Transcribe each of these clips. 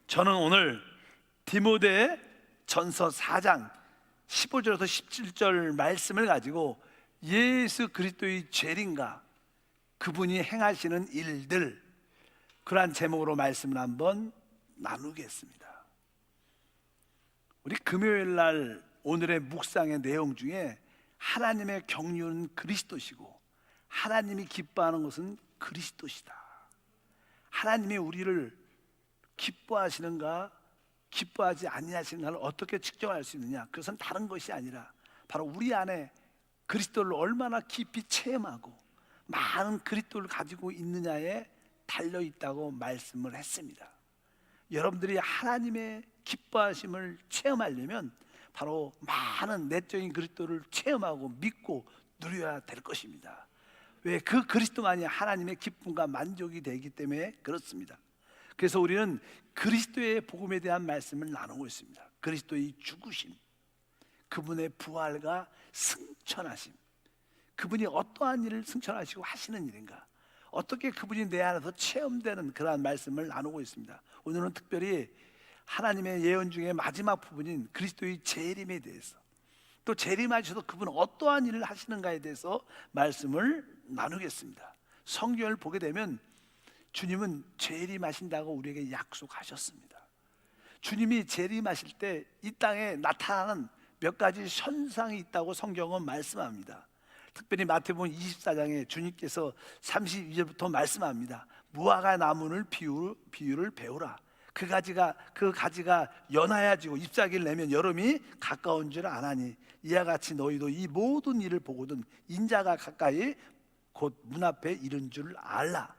저는 오늘 디모데 전서 4장 15절에서 17절 말씀을 가지고 예수 그리스도의 재림과 그분이 행하시는 일들, 그러한 제목으로 말씀을 한번 나누겠습니다. 우리 금요일 날 오늘의 묵상의 내용 중에 하나님의 경륜은 그리스도시고 하나님이 기뻐하는 것은 그리스도시다. 하나님이 우리를 기뻐하시는가 기뻐하지 아니하시는가를 어떻게 측정할 수 있느냐? 그것은 다른 것이 아니라 바로 우리 안에 그리스도를 얼마나 깊이 체험하고 많은 그리스도를 가지고 있느냐에 달려있다고 말씀을 했습니다. 여러분들이 하나님의 기뻐하심을 체험하려면 바로 많은 내적인 그리스도를 체험하고 믿고 누려야 될 것입니다. 왜? 그 그리스도만이 하나님의 기쁨과 만족이 되기 때문에 그렇습니다. 그래서 우리는 그리스도의 복음에 대한 말씀을 나누고 있습니다. 그리스도의 죽으심, 그분의 부활과 승천하심, 그분이 어떠한 일을 승천하시고 하시는 일인가, 어떻게 그분이 내 안에서 체험되는 그러한 말씀을 나누고 있습니다. 오늘은 특별히 하나님의 예언 중에 마지막 부분인 그리스도의 재림에 대해서, 또 재림하셔서 그분은 어떠한 일을 하시는가에 대해서 말씀을 나누겠습니다. 성경을 보게 되면 주님은 재림하신다고 우리에게 약속하셨습니다. 주님이 재림하실 때 이 땅에 나타나는 몇 가지 현상이 있다고 성경은 말씀합니다. 특별히 마태복음 24장에 주님께서 32절부터 말씀합니다. 무화과 나무를 비유를 배우라. 그 가지가 연하여지고 잎사귀를 내면 여름이 가까운 줄 아나니 이와 같이 너희도 이 모든 일을 보거든 인자가 가까이 곧 문 앞에 이른 줄 알라.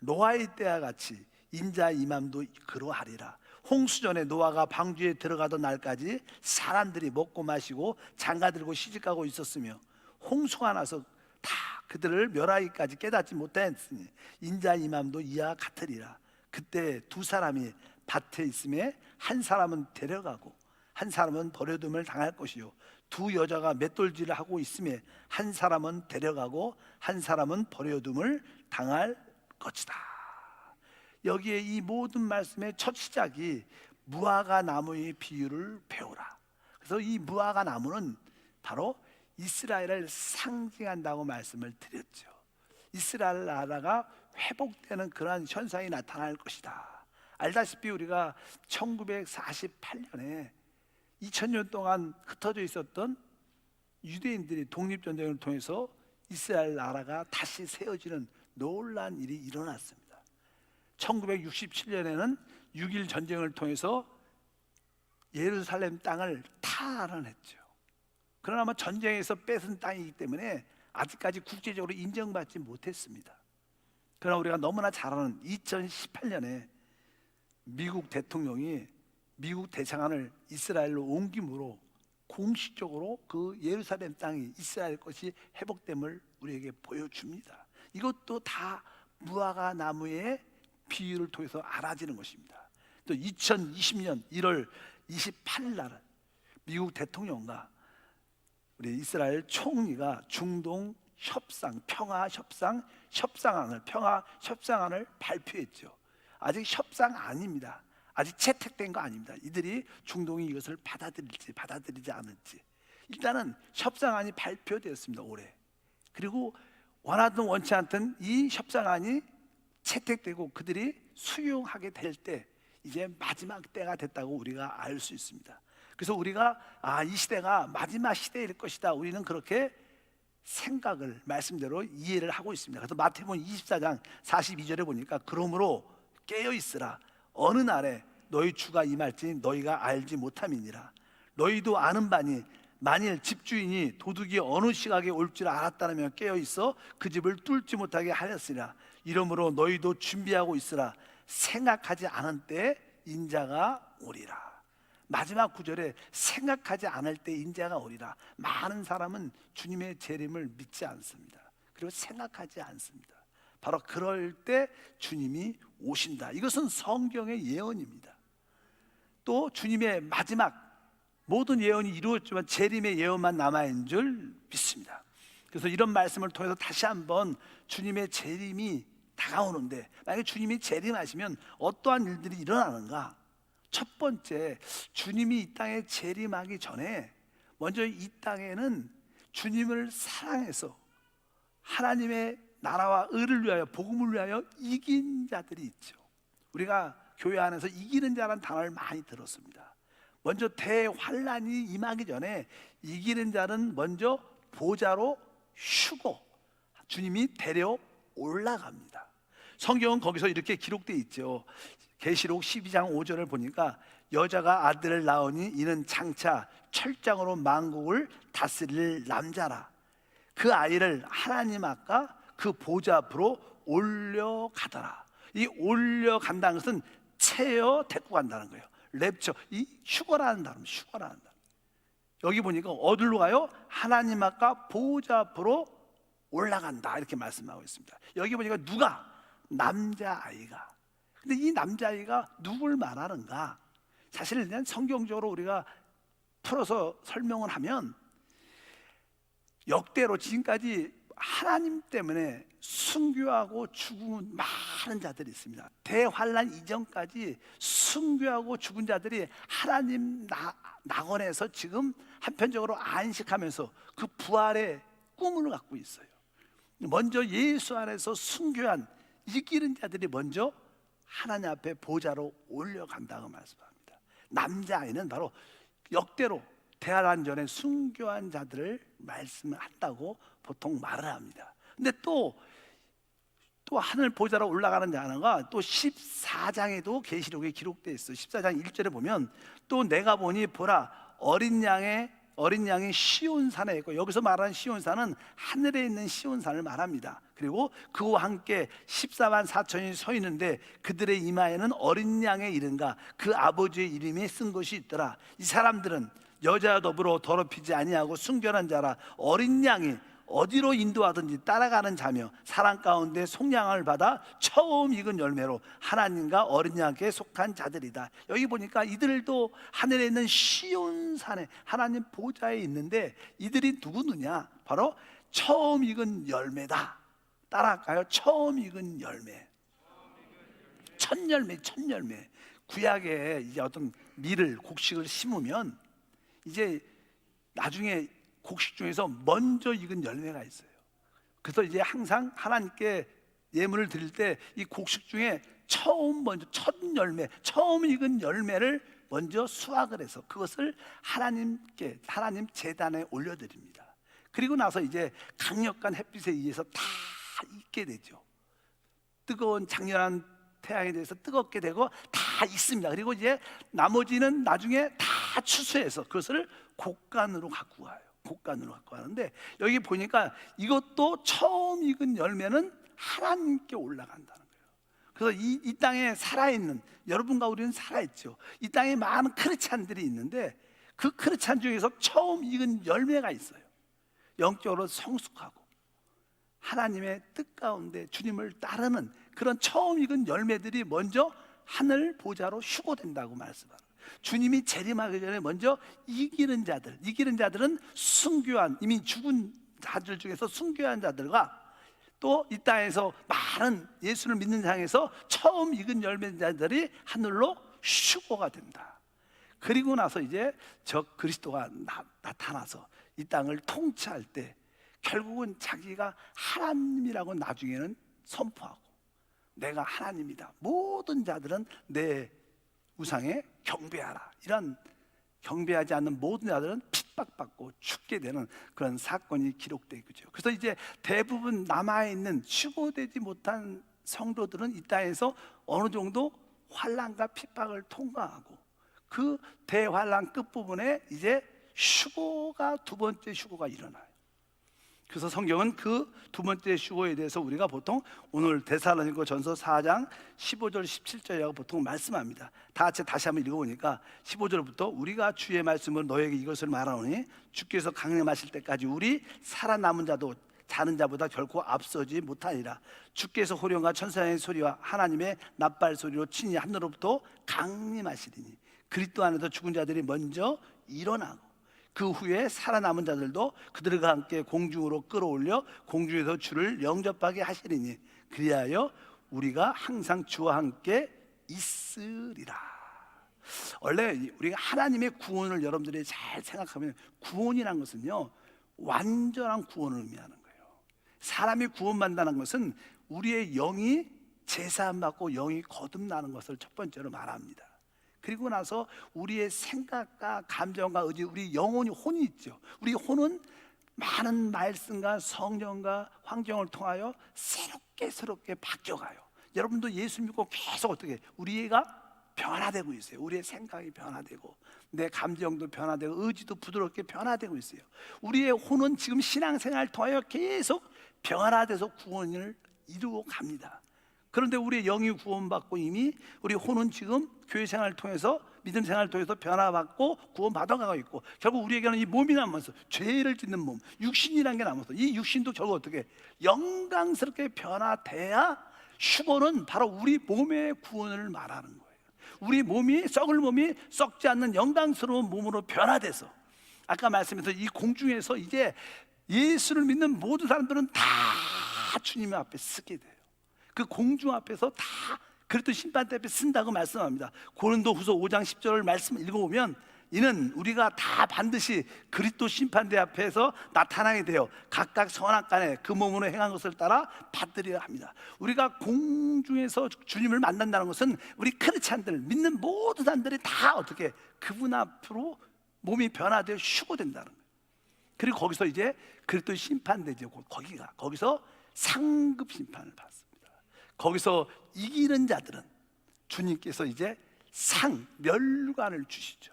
노아의 때와 같이 인자 임함도 그러하리라. 홍수전에 노아가 방주에 들어가던 날까지 사람들이 먹고 마시고 장가들고 시집가고 있었으며 홍수가 나서 다 그들을 멸하기까지 깨닫지 못하였으니 인자 임함도 이와 같으리라. 그때 두 사람이 밭에 있음에 한 사람은 데려가고 한 사람은 버려둠을 당할 것이요 두 여자가 맷돌질을 하고 있음에 한 사람은 데려가고 한 사람은 버려둠을 당할 것이다. 여기에 이 모든 말씀의 첫 시작이 무화과 나무의 비유를 배우라. 그래서 이 무화과 나무는 바로 이스라엘을 상징한다고 말씀을 드렸죠. 이스라엘 나라가 회복되는 그러한 현상이 나타날 것이다. 알다시피 우리가 1948년에 2000년 동안 흩어져 있었던 유대인들이 독립전쟁을 통해서 이스라엘 나라가 다시 세워지는 놀라운 일이 일어났습니다. 1967년에는 6.1 전쟁을 통해서 예루살렘 땅을 탈환했죠. 그러나 전쟁에서 뺏은 땅이기 때문에 아직까지 국제적으로 인정받지 못했습니다. 그러나 우리가 너무나 잘 아는 2018년에 미국 대통령이 미국 대사관을 이스라엘로 옮김으로 공식적으로 그 예루살렘 땅이 이스라엘 것이 회복됨을 우리에게 보여줍니다. 이것도 다 무화과 나무의 비유를 통해서 알아지는 것입니다. 또 2020년 1월 28일 날 미국 대통령과 우리 이스라엘 총리가 중동 평화 협상안을 발표했죠. 아직 협상안입니다. 아직 채택된 거 아닙니다. 이들이 중동이 이것을 받아들이지 않을지 일단은 협상안이 발표되었습니다. 올해. 그리고 원하든 원치 않든 이 협상안이 채택되고 그들이 수용하게 될 때 이제 마지막 때가 됐다고 우리가 알 수 있습니다. 그래서 우리가 이 시대가 마지막 시대일 것이다, 우리는 그렇게 생각을 말씀대로 이해를 하고 있습니다. 그래서 마태복음 24장 42절에 보니까 그러므로 깨어있으라. 어느 날에 너희 주가 임할지 너희가 알지 못함이니라. 너희도 아는 바니 만일 집주인이 도둑이 어느 시각에 올 줄 알았다면 깨어있어 그 집을 뚫지 못하게 하였으리라. 이러므로 너희도 준비하고 있으라. 생각하지 않은 때 인자가 오리라. 마지막 구절에 생각하지 않을 때 인자가 오리라. 많은 사람은 주님의 재림을 믿지 않습니다. 그리고 생각하지 않습니다. 바로 그럴 때 주님이 오신다. 이것은 성경의 예언입니다. 또 주님의 마지막 모든 예언이 이루어졌지만 재림의 예언만 남아있는 줄 믿습니다. 그래서 이런 말씀을 통해서 다시 한번 주님의 재림이 다가오는데, 만약에 주님이 재림하시면 어떠한 일들이 일어나는가? 첫 번째, 주님이 이 땅에 재림하기 전에 먼저 이 땅에는 주님을 사랑해서 하나님의 나라와 의를 위하여, 복음을 위하여 이긴 자들이 있죠. 우리가 교회 안에서 이기는 자라는 단어를 많이 들었습니다. 먼저 대환란이 임하기 전에 이기는 자는 먼저 보좌로 쉬고 주님이 데려 올라갑니다. 성경은 거기서 이렇게 기록되어 있죠. 계시록 12장 5절을 보니까 여자가 아들을 낳으니 이는 장차 철장으로 만국을 다스릴 남자라. 그 아이를 하나님 아까 그 보좌 앞으로 올려가더라. 이 올려간다는 것은 채어 데리고 간다는 거예요. 랩처, 이 휴거라는 단어, 휴거라는 단어. 여기 보니까 어디로 가요? 하나님 아까 보좌 앞으로 올라간다 이렇게 말씀하고 있습니다. 여기 보니까 누가? 남자아이가. 근데 이 남자아이가 누굴 말하는가? 사실 그냥 성경적으로 우리가 풀어서 설명을 하면 역대로 지금까지 하나님 때문에 순교하고 죽은 많은 자들이 있습니다. 대환란 이전까지 순교하고 죽은 자들이 하나님 낙원에서 지금 한편적으로 안식하면서 그 부활의 꿈을 갖고 있어요. 먼저 예수 안에서 순교한 이기는 자들이 먼저 하나님 앞에 보좌로 올려간다고 말씀합니다. 남자아이는 바로 역대로 대환란 전에 순교한 자들을 말씀을 한다고 보통 말을 합니다. 근데 또 하늘 보좌로 올라가는 자가 또 14장에도 계시록에 기록되어 있어요. 14장 1절에 보면 또 내가 보니 보라 어린 양이 시온산에 있고, 여기서 말하는 시온산은 하늘에 있는 시온산을 말합니다. 그리고 그와 함께 14만 4천이 서 있는데 그들의 이마에는 어린 양의 이름과 그 아버지의 이름이 쓴 것이 있더라. 이 사람들은 여자와 더불어 더럽히지 아니하고 순결한 자라. 어린 양이 어디로 인도하든지 따라가는 자며 사랑 가운데 속량을 받아 처음 익은 열매로 하나님과 어린 양께 속한 자들이다. 여기 보니까 이들도 하늘에 있는 시온산에 하나님 보좌에 있는데 이들이 누구느냐? 바로 처음 익은 열매다. 따라갈까요? 처음 익은 열매, 첫 열매. 구약에 이제 어떤 밀을, 곡식을 심으면 이제 나중에 곡식 중에서 먼저 익은 열매가 있어요. 그래서 이제 항상 하나님께 예물을 드릴 때 이 곡식 중에 먼저 첫 열매, 처음 익은 열매를 먼저 수확을 해서 그것을 하나님 제단에 올려드립니다. 그리고 나서 이제 강력한 햇빛에 의해서 다 익게 되죠. 뜨거운 장렬한 태양에 대해서 뜨겁게 되고 다 익습니다. 그리고 이제 나머지는 나중에 다 추수해서 그것을 곡간으로 갖고 가요. 곡간으로 갖고 가는데 여기 보니까 이것도 처음 익은 열매는 하나님께 올라간다는 거예요. 그래서 이 땅에 살아있는 여러분과 우리는 살아있죠. 이 땅에 많은 크리스찬들이 있는데 그 크리스찬 중에서 처음 익은 열매가 있어요. 영적으로 성숙하고 하나님의 뜻 가운데 주님을 따르는 그런 처음 익은 열매들이 먼저 하늘 보좌로 휴고된다고 말씀합니다. 주님이 재림하기 전에 먼저 이기는 자들은 순교한, 이미 죽은 자들 중에서 순교한 자들과 또 이 땅에서 많은 예수를 믿는 상에서 처음 익은 열매자들이 하늘로 휴고가 된다. 그리고 나서 이제 저 그리스도가 나타나서 이 땅을 통치할 때 결국은 자기가 하나님이라고 나중에는 선포하고, 내가 하나님이다, 모든 자들은 내 우상에 경배하라, 이런 경배하지 않는 모든 자들은 핍박받고 죽게 되는 그런 사건이 기록되어 있죠. 그래서 이제 대부분 남아있는 휴고되지 못한 성도들은 이 땅에서 어느 정도 환난과 핍박을 통과하고 그 대환난 끝부분에 이제 두 번째 휴고가 일어나요. 그래서 성경은 그 두 번째 휴고에 대해서 우리가 보통 오늘 데살로니가전서 4장 15절 17절이라고 보통 말씀합니다. 다 같이 다시 한번 읽어보니까 15절부터 우리가 주의 말씀으로 너에게 이것을 말하노니 주께서 강림하실 때까지 우리 살아남은 자도 자는 자보다 결코 앞서지 못하리라. 주께서 호령과 천사의 소리와 하나님의 납발 소리로 친히 하늘로부터 강림하시리니 그리스도 안에서 죽은 자들이 먼저 일어나고 그 후에 살아남은 자들도 그들과 함께 공중으로 끌어올려 공중에서 주를 영접하게 하시리니 그리하여 우리가 항상 주와 함께 있으리라. 원래 우리가 하나님의 구원을 여러분들이 잘 생각하면, 구원이란 것은요 완전한 구원을 의미하는 거예요. 사람이 구원받는다는 것은 우리의 영이 제사함받고 영이 거듭나는 것을 첫 번째로 말합니다. 그리고 나서 우리의 생각과 감정과 의지, 우리 영혼이, 혼이 있죠. 우리 혼은 많은 말씀과 성령과 환경을 통하여 새롭게 바뀌어가요. 여러분도 예수 믿고 계속 어떻게 우리가 변화되고 있어요. 우리의 생각이 변화되고 내 감정도 변화되고 의지도 부드럽게 변화되고 있어요. 우리의 혼은 지금 신앙생활을 통하여 계속 변화돼서 구원을 이루고 갑니다. 그런데 우리의 영이 구원받고 이미 우리 혼은 지금 교회 생활을 통해서, 믿음 생활을 통해서 변화받고 구원받아가고 있고, 결국 우리에게는 이 몸이 남아서 죄를 짓는 몸, 육신이라는 게 남아서 이 육신도 결국 어떻게 영광스럽게 변화돼야, 휴거는 바로 우리 몸의 구원을 말하는 거예요. 우리 몸이, 썩을 몸이 썩지 않는 영광스러운 몸으로 변화돼서, 아까 말씀드린 이 공중에서 이제 예수를 믿는 모든 사람들은 다 주님 앞에 서게 돼요. 그 공중 앞에서 다 그리스도 심판대 앞에 쓴다고 말씀합니다. 고린도후서 5장 10절을 말씀 읽어보면, 이는 우리가 다 반드시 그리스도 심판대 앞에서 나타나게 되어 각각 선악간에 그 몸으로 행한 것을 따라 받으리라 합니다. 우리가 공중에서 주님을 만난다는 것은 우리 크리스찬들, 믿는 모든 사람들이 다 어떻게 그분 앞으로 몸이 변화되어 휴거된다는 거예요. 그리고 거기서 이제 그리스도 심판대죠. 거기서 상급 심판을 받습니다. 거기서 이기는 자들은 주님께서 이제 멸류관을 주시죠.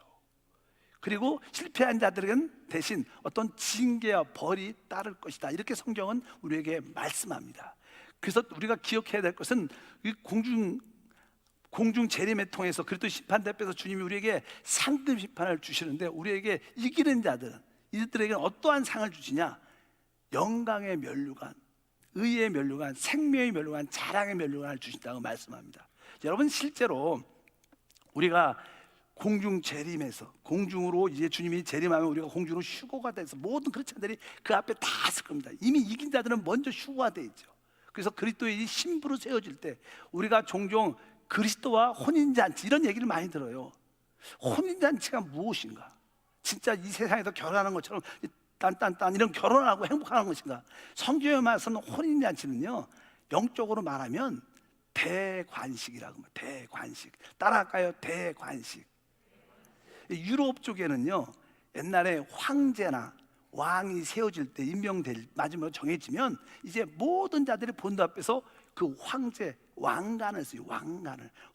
그리고 실패한 자들은 대신 어떤 징계와 벌이 따를 것이다, 이렇게 성경은 우리에게 말씀합니다. 그래서 우리가 기억해야 될 것은 이 공중 재림을 통해서 그리스도 심판대 앞에서 주님이 우리에게 상급 심판을 주시는데, 우리에게 이기는 자들은, 이들에게는 어떠한 상을 주시냐? 영광의 멸류관, 의의 멸류관, 생명의 멸류관, 자랑의 멸류관을 주신다고 말씀합니다. 여러분, 실제로 우리가 공중 재림에서, 공중으로 이제 주님이 재림하면 우리가 공중으로 휴거가 돼서 모든 크리스찬들이 그 앞에 다 설 겁니다. 이미 이긴 자들은 먼저 휴거가 돼 있죠. 그래서 그리스도의 신부로 세워질 때 우리가 종종 그리스도와 혼인잔치 이런 얘기를 많이 들어요. 혼인잔치가 무엇인가? 진짜 이 세상에서 결혼하는 것처럼 딴 이런 결혼하고 행복하는 것인가? 성경에 말씀은 혼인잔치는요, 영적으로 말하면 대관식이라고 합니다. 대관식. 따라할까요? 대관식. 유럽 쪽에는요, 옛날에 황제나 왕이 세워질 때, 임명될 마지막으로 정해지면 이제 모든 자들이 본드 앞에서 그 황제 왕관을 쓰요.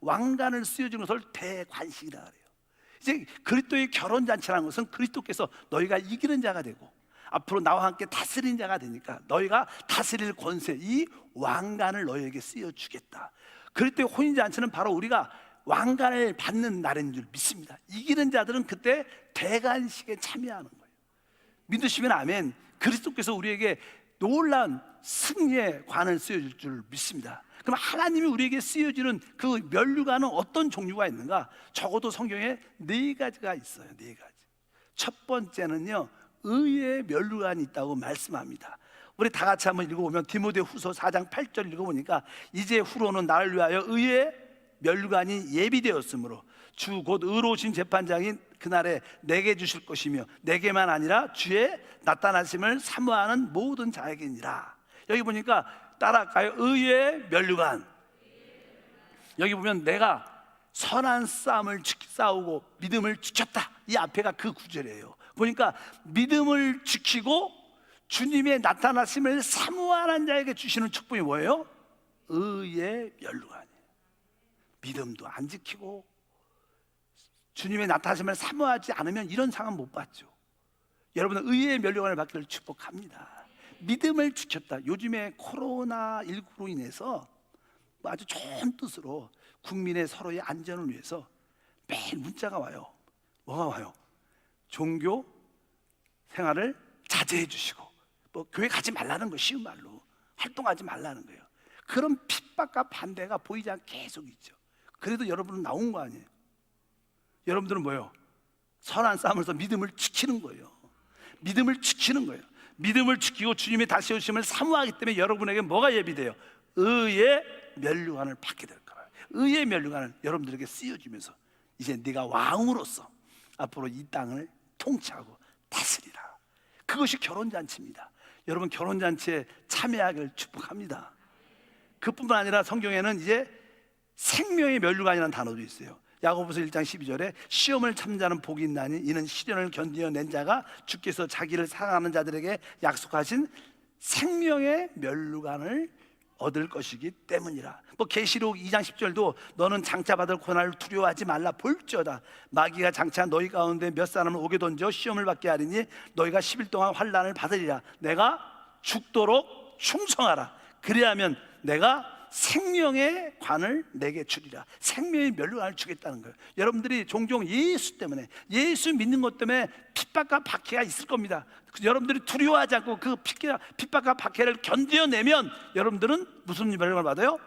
왕관을 쓰여주는 것을 대관식이라 그래요. 이제 그리스도의 결혼 잔치라는 것은 그리스도께서 너희가 이기는 자가 되고 앞으로 나와 함께 다스리는 자가 되니까 너희가 다스릴 권세, 이 왕관을 너희에게 쓰여주겠다. 그리스도의 혼인잔치는 바로 우리가 왕관을 받는 날인 줄 믿습니다. 이기는 자들은 그때 대관식에 참여하는 거예요. 믿으시면 아멘. 그리스도께서 우리에게 놀라운 승리의 관을 쓰여줄 줄 믿습니다. 그럼 하나님이 우리에게 쓰여주는 그 멸류관은 어떤 종류가 있는가? 적어도 성경에 4가지가 있어요. 4가지. 첫 번째는요, 의의 멸류관이 있다고 말씀합니다. 우리 다 같이 한번 읽어보면 디모데후서 4장 8절 읽어보니까, 이제 후로는 나를 위하여 의의 멸류관이 예비되었으므로 주 곧 의로우신 재판장인 그날에 내게 주실 것이며 내게만 아니라 주의 나타나심을 사모하는 모든 자에게니라. 여기 보니까 따라할까요? 의의 멸류관. 여기 보면 내가 선한 싸움을 싸우고 믿음을 지켰다, 이 앞에가 그 구절이에요. 보니까 믿음을 지키고 주님의 나타나심을 사모하는 자에게 주시는 축복이 뭐예요? 의의 멸류관이에요. 믿음도 안 지키고 주님의 나타나심을 사모하지 않으면 이런 상은 못 받죠. 여러분은 의의 멸류관을 받기를 축복합니다. 믿음을 지켰다. 요즘에 코로나19로 인해서 아주 좋은 뜻으로 국민의 서로의 안전을 위해서 매일 문자가 와요. 뭐가 와요? 종교 생활을 자제해 주시고, 뭐 교회 가지 말라는 거, 쉬운 말로 활동하지 말라는 거예요. 그런 핍박과 반대가 보이지 않게 계속 있죠. 그래도 여러분은 나온 거 아니에요? 여러분들은 뭐예요? 선한 싸움에서 믿음을 지키는 거예요. 믿음을 지키는 거예요. 믿음을 지키고 주님의 다시 오심을 사모하기 때문에 여러분에게 뭐가 예비돼요? 의의 멸류관을 받게 될 거예요. 의의 멸류관을 여러분들에게 쓰여주면서 이제 네가 왕으로서 앞으로 이 땅을 통치하고 다스리라. 그것이 결혼잔치입니다. 여러분, 결혼잔치에 참여하기를 축복합니다. 그뿐만 아니라 성경에는 이제 생명의 면류관이라는 단어도 있어요. 야고보서 1장 12절에 시험을 참자는 복이 있나니 이는 시련을 견디어낸 자가 주께서 자기를 사랑하는 자들에게 약속하신 생명의 면류관을 얻을 것이기 때문이라. 뭐 계시록 2장 10절도 너는 장차 받을 고난을 두려워하지 말라. 볼지어다 마귀가 장차 너희 가운데 몇 사람을 오게 던져 시험을 받게 하리니 너희가 10일 동안 환난을 받으리라. 내가 죽도록 충성하라. 그리하면 내가 생명의 관을 내게 주리라. 생명의 면류관을 주겠다는 거예요. 여러분들이 종종 예수 때문에, 예수 믿는 것 때문에 핍박과 박해가 있을 겁니다. 여러분들이 두려워하지 않고 그 핍박과 박해를 견뎌내면 여러분들은 무슨 면류관을 받아요?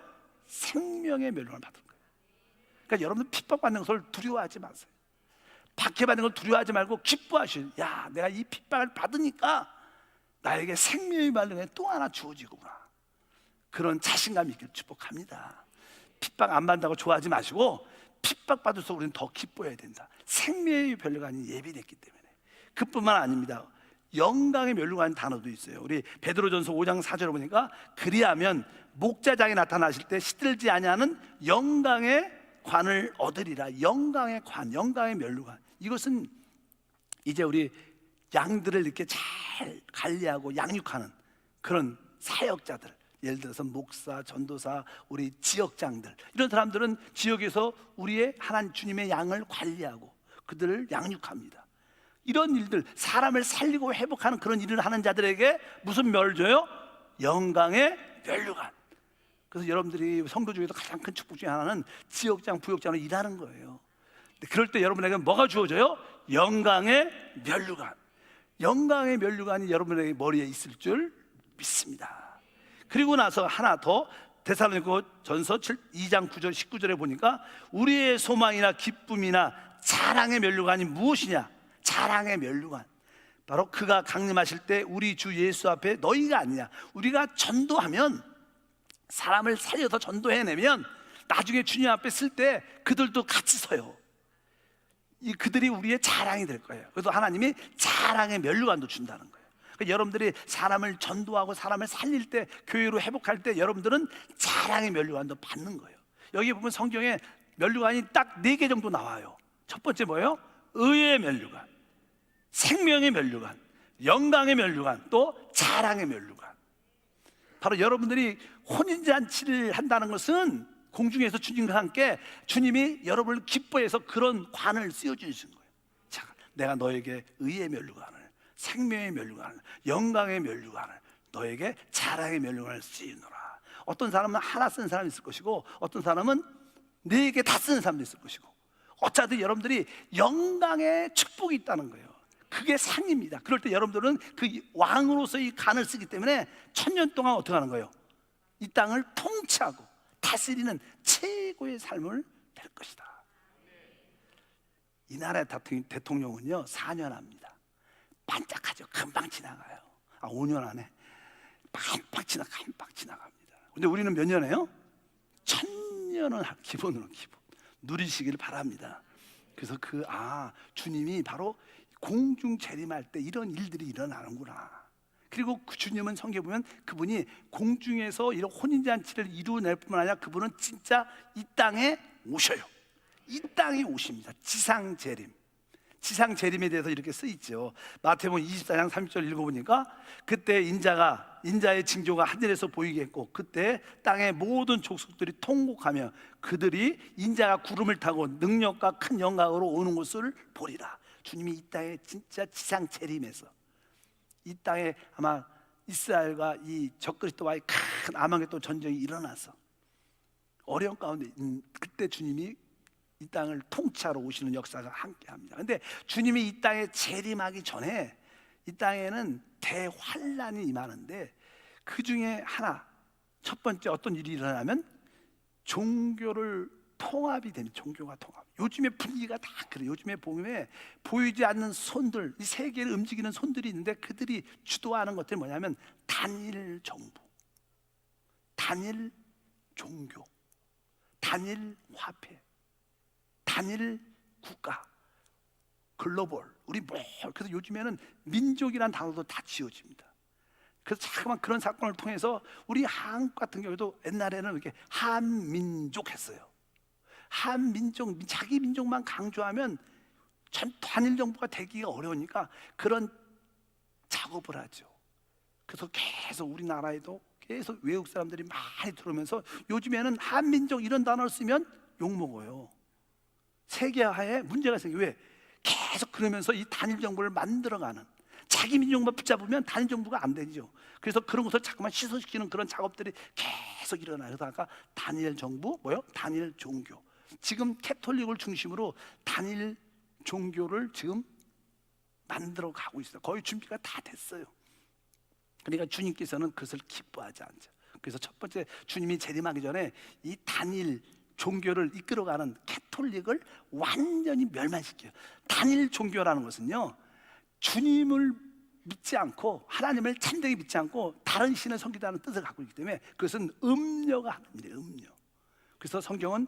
생명의 면류관을 받는 거예요. 그러니까 여러분들 핍박받는 것을 두려워하지 마세요. 박해받는 걸 두려워하지 말고 기뻐하시오. 야, 내가 이 핍박을 받으니까 나에게 생명의 면류관이 또 하나 주어지구나. 그런 자신감이 있기를 축복합니다. 핍박 안 받는다고 좋아하지 마시고 핍박 받을수록 우리는 더 기뻐해야 된다. 생명의 면류관이 예비됐기 때문에. 그뿐만 아닙니다. 영광의 면류관 단어도 있어요. 우리 베드로전서 5장 4절을 보니까 그리하면 목자장이 나타나실 때 시들지 아니하는 영광의 관을 얻으리라. 영광의 관, 영광의 면류관. 이것은 이제 우리 양들을 이렇게 잘 관리하고 양육하는 그런 사역자들, 예를 들어서 목사, 전도사, 우리 지역장들, 이런 사람들은 지역에서 우리의 하나님 주님의 양을 관리하고 그들을 양육합니다. 이런 일들, 사람을 살리고 회복하는 그런 일을 하는 자들에게 무슨 멸 줘요? 영광의 면류관. 그래서 여러분들이 성도 중에서 가장 큰 축복 중에 하나는 지역장, 부역장으로 일하는 거예요. 그럴 때 여러분에게 뭐가 주어져요? 영광의 면류관. 영광의 면류관이 여러분의 머리에 있을 줄 믿습니다. 그리고 나서 하나 더, 데살로니가전서 2장 9절 19절에 보니까 우리의 소망이나 기쁨이나 자랑의 면류관이 무엇이냐? 자랑의 면류관, 바로 그가 강림하실 때 우리 주 예수 앞에 너희가 아니냐, 우리가 전도하면, 사람을 살려서 전도해내면 나중에 주님 앞에 쓸 때 그들도 같이 서요. 그들이 우리의 자랑이 될 거예요. 그래서 하나님이 자랑의 면류관도 준다는 거예요. 여러분들이 사람을 전도하고 사람을 살릴 때, 교회로 회복할 때 여러분들은 자랑의 면류관도 받는 거예요. 여기 보면 성경에 면류관이 딱 4개 정도 나와요. 첫 번째 뭐예요? 의의 면류관, 생명의 면류관, 영광의 면류관, 또 자랑의 면류관. 바로 여러분들이 혼인잔치를 한다는 것은 공중에서 주님과 함께 주님이 여러분을 기뻐해서 그런 관을 씌워주신 거예요. 자, 내가 너에게 의의 면류관을, 생명의 면류관을, 영광의 면류관을, 너에게 자랑의 면류관을 씌우노라. 어떤 사람은 하나 쓰는 사람이 있을 것이고 어떤 사람은 4개 다 쓰는 사람도 있을 것이고, 어차피 여러분들이 영광의 축복이 있다는 거예요. 그게 상입니다. 그럴 때 여러분들은 그 왕으로서 이 간을 쓰기 때문에 1000년 동안 어떻게 하는 거예요? 이 땅을 통치하고 다스리는 최고의 삶을 될 것이다. 이 나라의 대통령은요 4년 합니다. 반짝하죠. 금방 지나가요. 5년 안에 깜빡 지나갑니다. 근데 우리는 몇 년 해요? 1000년은 기본으로 누리시길 바랍니다. 그래서 주님이 바로 공중 재림할 때 이런 일들이 일어나는구나. 그리고 그 주님은 성경에 보면 그분이 공중에서 이런 혼인잔치를 이루어낼 뿐만 아니라 그분은 진짜 이 땅에 오셔요. 이 땅에 오십니다. 지상 재림. 지상 재림에 대해서 이렇게 쓰있죠. 마태복음 24장 30절 읽어보니까 그때 인자의 징조가 하늘에서 보이겠고 그때 땅의 모든 족속들이 통곡하며 그들이 인자가 구름을 타고 능력과 큰 영광으로 오는 것을 보리라. 주님이 이 땅에 진짜 지상 재림에서 이 땅에 아마 이스라엘과 이 적그리스도와의 큰 아마겟돈 전쟁이 일어나서 어려운 가운데 그때 주님이 이 땅을 통치하러 오시는 역사가 함께합니다. 그런데 주님이 이 땅에 재림하기 전에 이 땅에는 대환란이 임하는데 그 중에 하나, 첫 번째 어떤 일이 일어나면 종교를 통합이 됩니다. 종교가 통합. 요즘의 분위기가 다 그래요. 요즘에 보면 보이지 않는 손들, 이 세계를 움직이는 손들이 있는데 그들이 주도하는 것들이 뭐냐면 단일 정부, 단일 종교, 단일 화폐, 단일 국가, 글로벌, 우리 그래서 요즘에는 민족이란 단어도 다 지워집니다. 그래서 자꾸만 그런 사건을 통해서 우리 한국 같은 경우도 옛날에는 이렇게 한민족 했어요. 한민족, 자기 민족만 강조하면 전 단일 정부가 되기가 어려우니까 그런 작업을 하죠. 그래서 계속 우리나라에도 계속 외국 사람들이 많이 들어오면서 요즘에는 한민족 이런 단어를 쓰면 욕먹어요. 세계화에 문제가 생겨요. 왜? 계속 그러면서 이 단일 정부를 만들어가는, 자기 민족만 붙잡으면 단일 정부가 안 되죠. 그래서 그런 것을 자꾸만 시소시키는 그런 작업들이 계속 일어나요. 그러다가 단일 정부, 단일 종교. 지금 캐톨릭을 중심으로 단일 종교를 지금 만들어 가고 있어요. 거의 준비가 다 됐어요. 그러니까 주님께서는 그것을 기뻐하지 않죠. 그래서 첫 번째, 주님이 재림하기 전에 이 단일 종교를 이끌어가는 캐톨릭을 완전히 멸망시켜요. 단일 종교라는 것은요, 주님을 믿지 않고 하나님을 참되게 믿지 않고 다른 신을 섬기다는 뜻을 갖고 있기 때문에 그것은 음녀가 하는 일이에요. 음녀. 그래서 성경은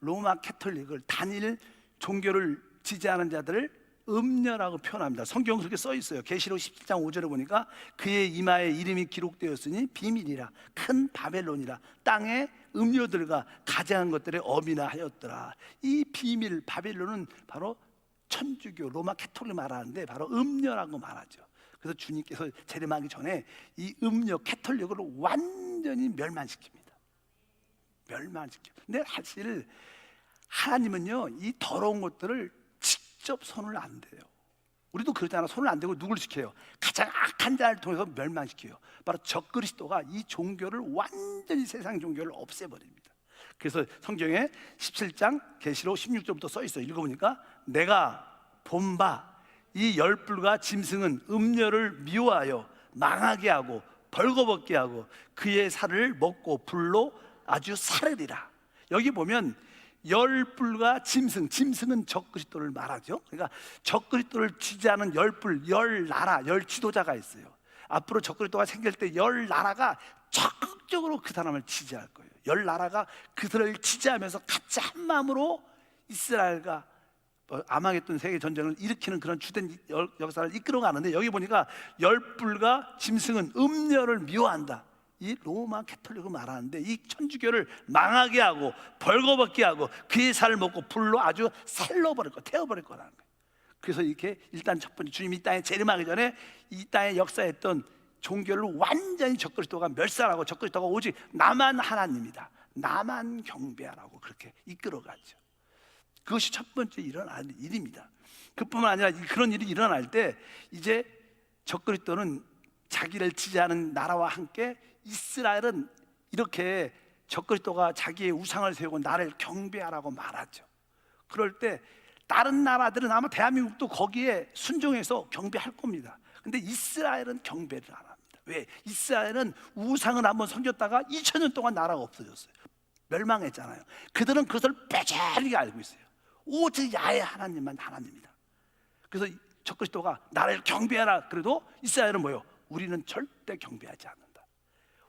로마 캐톨릭을, 단일 종교를 지지하는 자들을 음녀라고 표현합니다. 성경은 그렇게 써 있어요. 계시록 17장 5절에 보니까 그의 이마에 이름이 기록되었으니 비밀이라, 큰 바벨론이라, 땅에 음녀들과 가장한 것들의 어미나 하였더라. 이 비밀 바벨론은 바로 천주교 로마 캐톨릭 말하는데 바로 음녀라고 말하죠. 그래서 주님께서 재림하기 전에 이 음녀 캐톨릭을 완전히 멸망시킵니다. 멸망시켜. 근데 사실 하나님은요, 이 더러운 것들을 직접 손을 안 대요. 우리도 그러잖아. 손을 안 대고 누굴 지켜요? 가장 악한 자를 통해서 멸망시켜요. 바로 적그리스도가 이 종교를 완전히, 세상 종교를 없애버립니다. 그래서 성경에 17장 계시록 16절부터 써 있어요. 읽어보니까 내가 본 바 이 열불과 짐승은 음녀를 미워하여 망하게 하고 벌거벗게 하고 그의 살을 먹고 불로 아주 사르리라. 여기 보면 열불과 짐승, 짐승은 적그리스도를 말하죠. 그러니까 적그리스도를 지지하는 열불, 열 나라, 열 지도자가 있어요. 앞으로 적그리스도가 생길 때 열 나라가 적극적으로 그 사람을 지지할 거예요. 열 나라가 그들을 지지하면서 같이 한 마음으로 이스라엘과 아마겟돈 세계 전쟁을 일으키는 그런 주된 역사를 이끌어가는데, 여기 보니까 열불과 짐승은 음녀를 미워한다. 이 로마 캐톨릭을 말하는데 이 천주교를 망하게 하고 벌거벗게 하고 그의 살을 먹고 불로 아주 살러버릴 거, 태워버릴 거라는 거예요. 그래서 이렇게 일단 첫 번째, 주님이 이 땅에 재림하기 전에 이 땅에 역사했던 종교를 완전히 적그리스도가 멸살하고 적그리스도가 오직 나만 하나님이다, 나만 경배하라고 그렇게 이끌어가죠. 그것이 첫 번째 일어나는 일입니다. 그뿐만 아니라 그런 일이 일어날 때 이제 적그리스도는 자기를 지지하는 나라와 함께, 이스라엘은 이렇게 적그리스도가 자기의 우상을 세우고 나를 경배하라고 말하죠. 그럴 때 다른 나라들은 아마 대한민국도 거기에 순종해서 경배할 겁니다. 근데 이스라엘은 경배를 안 합니다. 왜? 이스라엘은 우상을 한번 섬겼다가 2000년 동안 나라가 없어졌어요. 멸망했잖아요. 그들은 그것을 뼈저리게 알고 있어요. 오직 야훼 하나님만 하나님이다. 그래서 적그리스도가 나를 경배하라 그래도 이스라엘은 뭐예요? 우리는 절대 경배하지 않는다.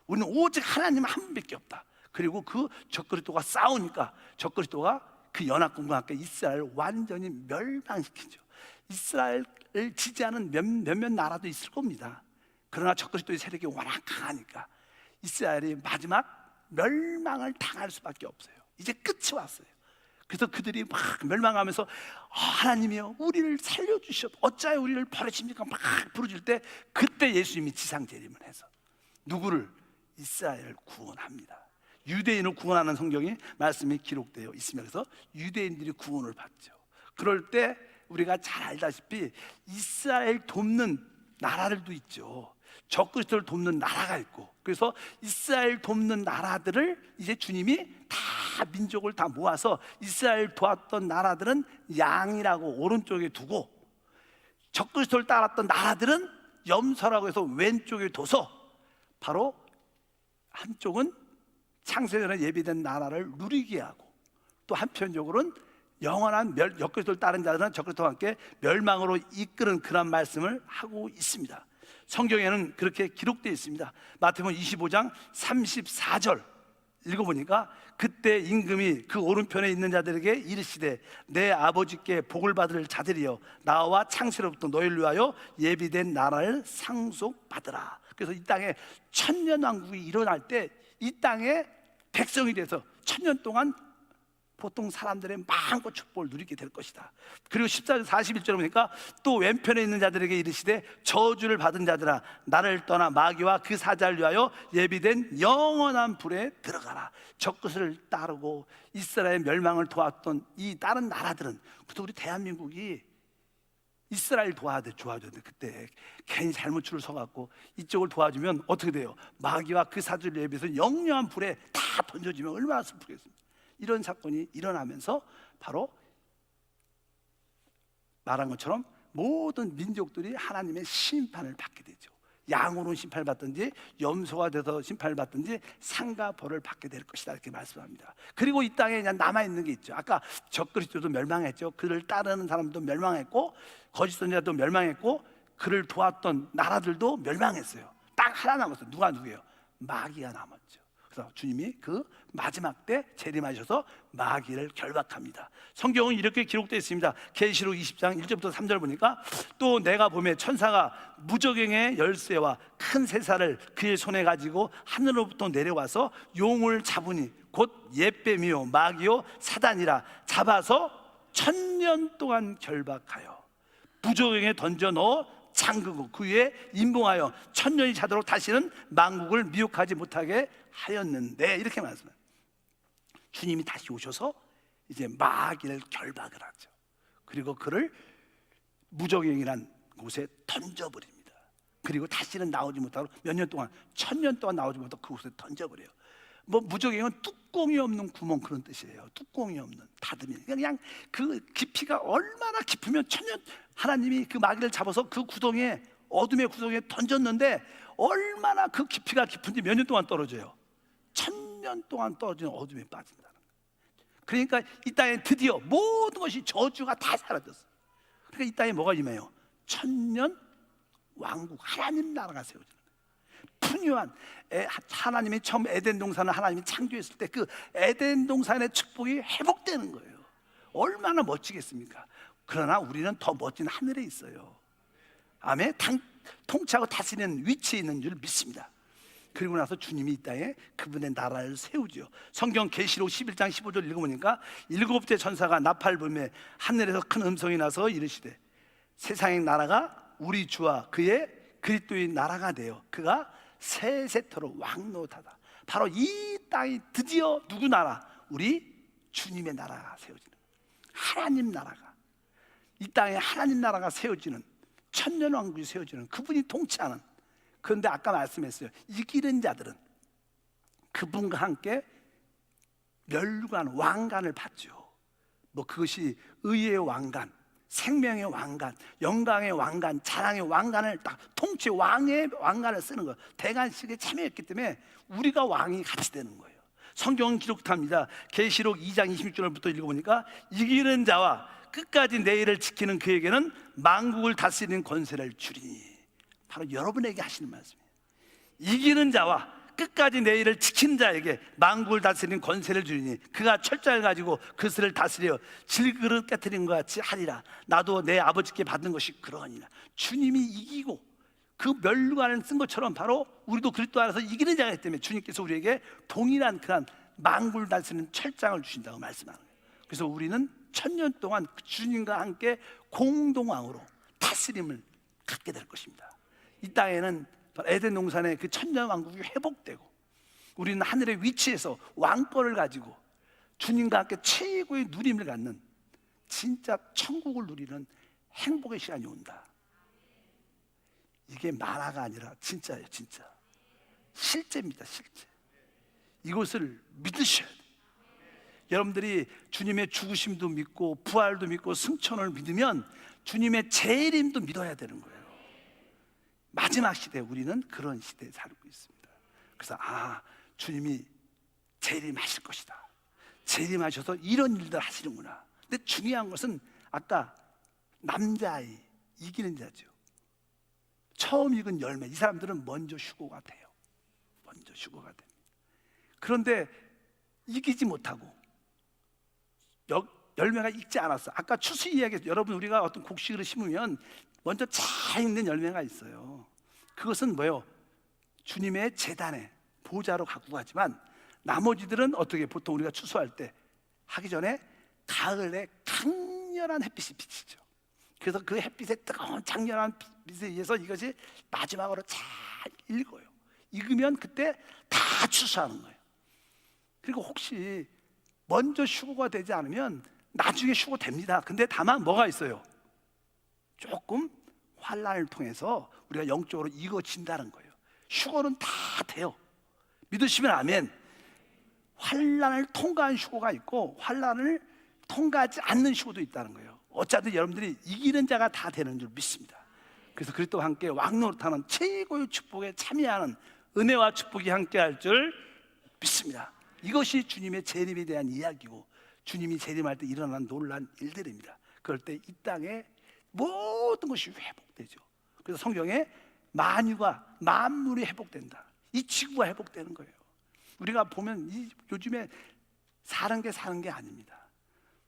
우리는 오직 하나님 한 분밖에 없다. 그리고 그 적그리스도가 싸우니까 적그리스도가 그 연합군과 함께 이스라엘을 완전히 멸망시키죠. 이스라엘을 지지하는 몇몇 나라도 있을 겁니다. 그러나 적그리스도의 세력이 워낙 강하니까 이스라엘이 마지막 멸망을 당할 수밖에 없어요. 이제 끝이 왔어요. 그래서 그들이 막 멸망하면서 하나님이여 우리를 살려주시옵소서, 어찌하여 우리를 버리십니까? 막 부르질 때, 그때 예수님이 지상 재림을 해서 누구를? 이스라엘을 구원합니다. 유대인을 구원하는 성경이 말씀이 기록되어 있으며, 그래서 유대인들이 구원을 받죠. 그럴 때 우리가 잘 알다시피 이스라엘 돕는 나라들도 있죠. 적그리스도를 돕는 나라가 있고, 그래서 이스라엘 돕는 나라들을 이제 주님이 다 민족을 다 모아서 이스라엘 도왔던 나라들은 양이라고 오른쪽에 두고, 적그리스도를 따랐던 나라들은 염소라고 해서 왼쪽에 둬서, 바로 한쪽은 창세전에 예비된 나라를 누리게 하고, 또 한편적으로는 영원한 적그리스도를 따른 자들은 적그리스도와 함께 멸망으로 이끄는 그런 말씀을 하고 있습니다. 성경에는 그렇게 기록되어 있습니다. 마태복음 25장 34절 읽어보니까 그때 임금이 그 오른편에 있는 자들에게 이르시되 내 아버지께 복을 받을 자들이여 나와 창세로부터 너희를 위하여 예비된 나라를 상속받으라. 그래서 이 땅에 천년왕국이 일어날 때 이 땅에 백성이 돼서 천년 동안 보통 사람들의 마음껏 축복을 누리게 될 것이다. 그리고 14절 41절에 보니까 또 왼편에 있는 자들에게 이르시되 저주를 받은 자들아 나를 떠나 마귀와 그 사자를 위하여 예비된 영원한 불에 들어가라. 적그스를 따르고 이스라엘 멸망을 도왔던 이 다른 나라들은, 그때 우리 대한민국이 이스라엘 좋아야 돼. 그때 괜히 잘못 줄을 서갖고 이쪽을 도와주면 어떻게 돼요? 마귀와 그 사자를 예비해서 영영한 불에 다 던져지면 얼마나 슬프겠습니까? 이런 사건이 일어나면서 바로 말한 것처럼 모든 민족들이 하나님의 심판을 받게 되죠. 양으로 심판을 받든지 염소가 돼서 심판을 받든지 상과 벌을 받게 될 것이다, 이렇게 말씀합니다. 그리고 이 땅에 그냥 남아있는 게 있죠. 아까 적그리스도도 멸망했죠. 그를 따르는 사람도 멸망했고 거짓 선지자도 멸망했고 그를 도왔던 나라들도 멸망했어요. 딱 하나 남았어요. 누구예요? 마귀가 남았죠. 그래서 주님이 그 마지막 때 재림하셔서 마귀를 결박합니다. 성경은 이렇게 기록되어 있습니다. 계시록 20장 1절부터 3절 보니까 또 내가 보매 천사가 무저갱의 열쇠와 큰 쇠사를 그의 손에 가지고 하늘로부터 내려와서 용을 잡으니 곧 옛뱀이요 마귀요 사단이라 잡아서 1000년 동안 결박하여 무저갱에 던져 넣어 잠그고 그 위에 임봉하여 1000년이 자도록 다시는 만국을 미혹하지 못하게 하였는데, 이렇게 말씀해요. 주님이 다시 오셔서 이제 마귀를 결박을 하죠. 그리고 그를 무저갱이란 곳에 던져버립니다. 그리고 다시는 나오지 못하고 몇 년 동안 1000년 동안 나오지 못하고 그곳에 던져버려요. 뭐 무저갱은 뚜껑이 없는 구멍, 그런 뜻이에요. 뚜껑이 없는, 닫으면 그냥 그 깊이가 얼마나 깊으면 1000년, 하나님이 그 마귀를 잡아서 그 구덩이에, 어둠의 구덩이에 던졌는데 얼마나 그 깊이가 깊은지 몇 년 동안 떨어져요. 1000년 동안 떨어지는 어둠에 빠진다는 거예요. 그러니까 이 땅에 드디어 모든 것이 저주가 다 사라졌어요. 그러니까 이 땅에 뭐가 임해요? 1000년 왕국, 하나님 나라가 세워지는 거예요. 풍요한, 하나님이 처음 에덴 동산을 하나님이 창조했을 때 그 에덴 동산의 축복이 회복되는 거예요. 얼마나 멋지겠습니까? 그러나 우리는 더 멋진 하늘에 있어요. 아멘. 통치하고 다스리는 위치에 있는 줄 믿습니다. 그리고 나서 주님이 이 땅에 그분의 나라를 세우죠. 성경 계시록 11장 15절 읽어보니까 7째 천사가 나팔 불매 하늘에서 큰 음성이 나서 이르시되 세상의 나라가 우리 주와 그의 그리스도의 나라가 되어 그가 세세토록 왕노하다. 바로 이 땅이 드디어 누구 나라? 우리 주님의 나라가 세워지는 거예요. 하나님 나라가, 이 땅에 하나님 나라가 세워지는, 천년왕국이 세워지는, 그분이 통치하는. 그런데 아까 말씀했어요. 이기는 자들은 그분과 함께 멸관, 왕관을 받죠. 뭐 그것이 의의 왕관, 생명의 왕관, 영광의 왕관, 자랑의 왕관을 딱 통치, 왕의 왕관을 쓰는 거예요. 대관식에 참여했기 때문에 우리가 왕이 같이 되는 거예요. 성경은 기록합니다. 계시록 2장 26절부터 읽어보니까 이기는 자와 끝까지 내 일을 지키는 그에게는 만국을 다스리는 권세를 주리니. 바로 여러분에게 하시는 말씀이에요. 이기는 자와 끝까지 내 일을 지키는 자에게 만국을 다스리는 권세를 주리니 그가 철장을 가지고 그것을 다스려 질그릇 깨뜨린 것 같이 하리라. 나도 내 아버지께 받은 것이 그러하니라. 주님이 이기고 그 멸관을 쓴 것처럼 바로 우리도 그리스도 안에서 이기는 자가 있기 때문에 주님께서 우리에게 동일한 그런 만국을 다스리는 철장을 주신다고 말씀하는 거예요. 그래서 우리는 1000년 동안 주님과 함께 공동왕으로 다스림을 갖게 될 것입니다. 이 땅에는 에덴 동산의 그 천년 왕국이 회복되고 우리는 하늘의 위치에서 왕권을 가지고 주님과 함께 최고의 누림을 갖는 진짜 천국을 누리는 행복의 시간이 온다. 이게 만화가 아니라 진짜예요. 진짜 실제입니다. 실제. 이것을 믿으셔야 돼요. 여러분들이 주님의 죽으심도 믿고 부활도 믿고 승천을 믿으면 주님의 재림도 믿어야 되는 거예요. 마지막 시대에 우리는 그런 시대에 살고 있습니다. 그래서 주님이 재림하실 것이다. 재림하셔서 이런 일들 하시는구나. 근데 중요한 것은 아까 남자아이, 이기는 자죠. 처음 익은 열매, 이 사람들은 먼저 휴고가 돼요. 먼저 휴고가 됩니다. 그런데 이기지 못하고 열매가 익지 않았어. 아까 추수 이야기에서 여러분 우리가 어떤 곡식을 심으면 먼저 잘 익는 열매가 있어요. 그것은 뭐예요? 주님의 제단에 보좌로 갖고 가지만 나머지들은 어떻게 보통 우리가 추수할 때 하기 전에 가을에 강렬한 햇빛이 비치죠. 그래서 그 햇빛에 뜨거운 장렬한 빛에 의해서 이것이 마지막으로 잘 익어요. 익으면 그때 다 추수하는 거예요. 그리고 혹시 먼저 휴고가 되지 않으면 나중에 휴고됩니다. 근데 다만 뭐가 있어요? 조금 환난을 통해서 우리가 영적으로 익어진다는 거예요. 휴고는 다 돼요. 믿으시면 아멘. 환난을 통과한 휴고가 있고 환난을 통과하지 않는 휴고도 있다는 거예요. 어차피 여러분들이 이기는 자가 다 되는 줄 믿습니다. 그래서 그리스도와 함께 왕노릇하는 최고의 축복에 참여하는 은혜와 축복이 함께할 줄 믿습니다. 이것이 주님의 재림에 대한 이야기고 주님이 재림할 때 일어난 놀란 일들입니다. 그럴 때 이 땅에 모든 것이 회복되죠. 그래서 성경에 만유가 만물이 회복된다. 이 지구가 회복되는 거예요. 우리가 보면 요즘에 사는 게 아닙니다.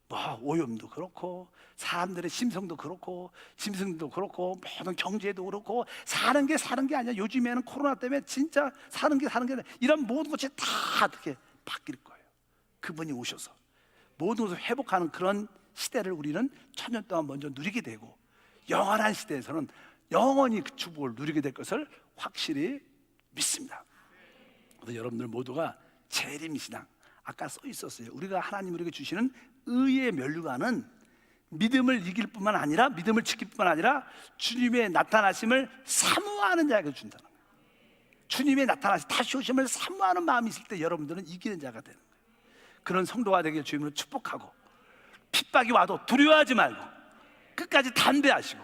뭐 오염도 그렇고 사람들의 심성도 그렇고 짐승도 그렇고 모든 경제도 그렇고 사는 게 아니야. 요즘에는 코로나 때문에 진짜 사는 게 이런 모든 것이 다 어떻게 바뀔 거예요. 그분이 오셔서 모든 것을 회복하는 그런 시대를 우리는 천년 동안 먼저 누리게 되고 영원한 시대에서는 영원히 그 축복을 누리게 될 것을 확실히 믿습니다. 그래서 여러분들 모두가 재림신앙, 아까 써 있었어요. 우리가 하나님 우리에게 주시는 의의 면류관은 믿음을 이길 뿐만 아니라 믿음을 지킬 뿐만 아니라 주님의 나타나심을 사모하는 자에게 준다는 거예요. 주님의 나타나심, 다시 오심을 사모하는 마음이 있을 때 여러분들은 이기는 자가 되는 거예요. 그런 성도가 되길 주님으로 축복하고 핍박이 와도 두려워하지 말고 끝까지 담대하시고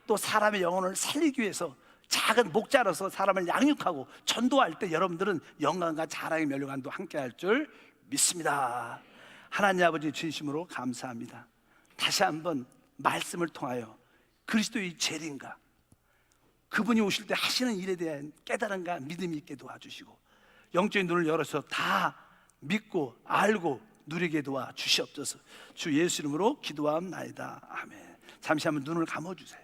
또 사람의 영혼을 살리기 위해서 작은 목자로서 사람을 양육하고 전도할 때 여러분들은 영광과 자랑의 면류관도 함께할 줄 믿습니다. 하나님 아버지 진심으로 감사합니다. 다시 한번 말씀을 통하여 그리스도의 재림과 그분이 오실 때 하시는 일에 대한 깨달음과 믿음이 있게 도와주시고 영적인 눈을 열어서 다 믿고 알고 누리게 도와주시옵소서. 주 예수 이름으로 기도하옵나이다. 아멘. 잠시 한번 눈을 감아주세요.